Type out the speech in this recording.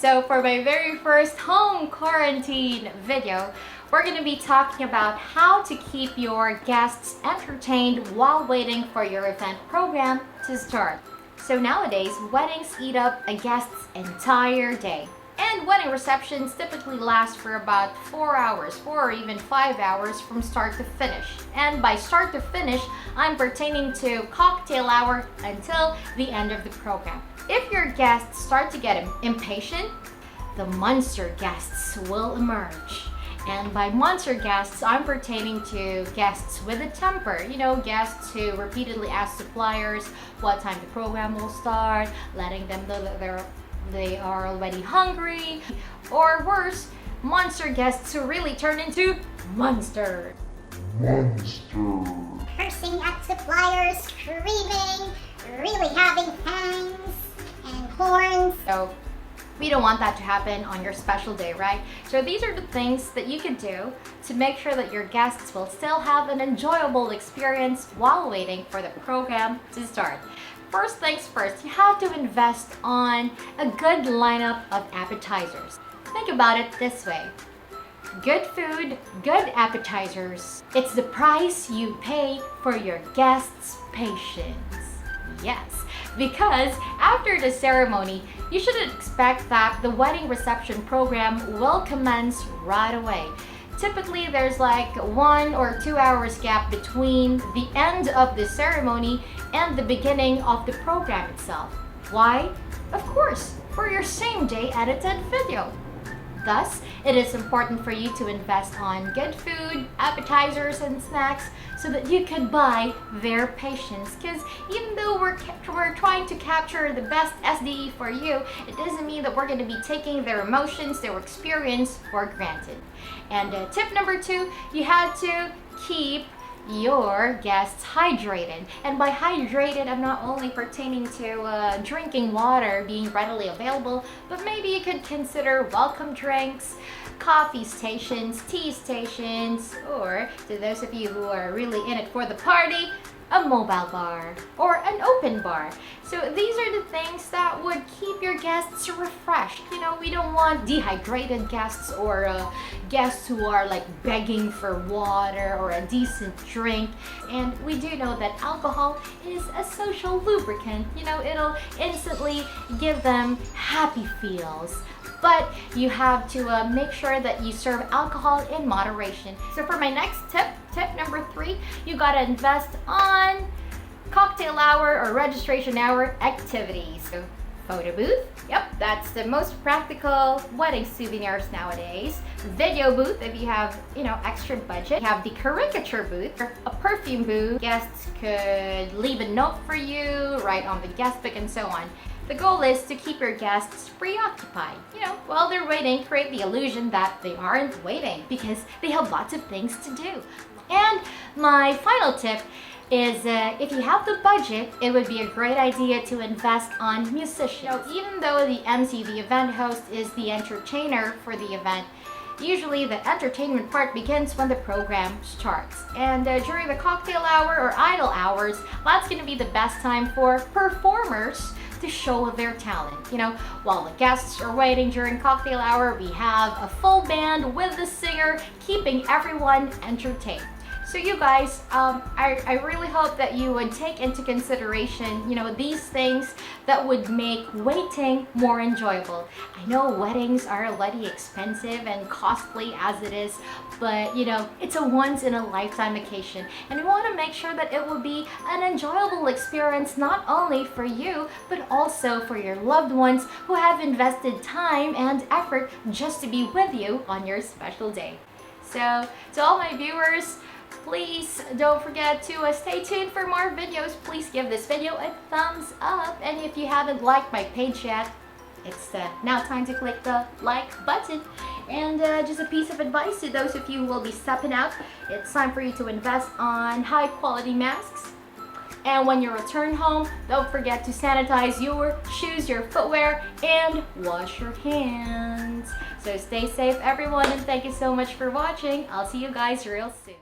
So for my very first home quarantine video, we're going to be talking about how to keep your guests entertained while waiting for your event program to start. So nowadays, weddings eat up a guest's entire day. And wedding receptions typically last for about 4 hours, 4 or even 5 hours from start to finish. And by start to finish, I'm pertaining to cocktail hour until the end of the program. If your guests start to get impatient, the monster guests will emerge. And by monster guests, I'm pertaining to guests with a temper. You know, guests who repeatedly ask suppliers what time the program will start, letting them know that they are already hungry. Or worse, monster guests who really turn into monsters. Cursing at suppliers, screaming, really having fangs and horns. So we don't want that to happen on your special day, right? So these are the things that you can do to make sure that your guests will still have an enjoyable experience while waiting for the program to start. First things first, you have to invest on a good lineup of appetizers. Think about it this way. Good food, good appetizers. It's the price you pay for your guests' patience. Yes, because after the ceremony, you shouldn't expect that the wedding reception program will commence right away. Typically, there's like 1 or 2 hours gap between the end of the ceremony and the beginning of the program itself. Why? Of course, for your same day edited video. Thus, it is important for you to invest on good food, appetizers, and snacks so that you could buy their patience. Because even though we're trying to capture the best SDE for you, it doesn't mean that we're going to be taking their emotions, their experience for granted. And tip number 2, you have to keep your guests hydrated. And by hydrated, I'm not only pertaining to drinking water being readily available, but maybe you could consider welcome drinks, coffee stations, tea stations, or to those of you who are really in it for the party, a mobile bar or an open bar. So these are the things that would keep your guests refreshed. You know, we don't want dehydrated guests or guests who are like begging for water or a decent drink. And we do know that alcohol is a social lubricant. You know, it'll instantly give them happy feels. But you have to make sure that you serve alcohol in moderation. So for my next tip number 3, you gotta invest on cocktail hour or registration hour activities. So photo booth, yep, that's the most practical wedding souvenirs nowadays. Video booth, if you have, extra budget. You have the caricature booth, a perfume booth. Guests could leave a note for you, write on the guest book, and so on. The goal is to keep your guests preoccupied. While they're waiting, create the illusion that they aren't waiting because they have lots of things to do. And my final tip is if you have the budget, it would be a great idea to invest on musicians. Even though the MC, the event host, is the entertainer for the event, usually the entertainment part begins when the program starts. And during the cocktail hour or idle hours, that's going to be the best time for performers to show their talent. While the guests are waiting during cocktail hour, we have a full band with the singer keeping everyone entertained. So you guys, I really hope that you would take into consideration, these things that would make waiting more enjoyable. I know weddings are already expensive and costly as it is, but it's a once in a lifetime occasion. And we want to make sure that it will be an enjoyable experience not only for you, but also for your loved ones who have invested time and effort just to be with you on your special day. So to all my viewers, please don't forget to stay tuned for more videos. Please give this video a thumbs up. And if you haven't liked my page yet, it's now time to click the like button. And just a piece of advice to those of you who will be stepping out, it's time for you to invest on high quality masks. And when you return home, don't forget to sanitize your shoes, your footwear, and wash your hands. So stay safe everyone, and thank you so much for watching. I'll see you guys real soon.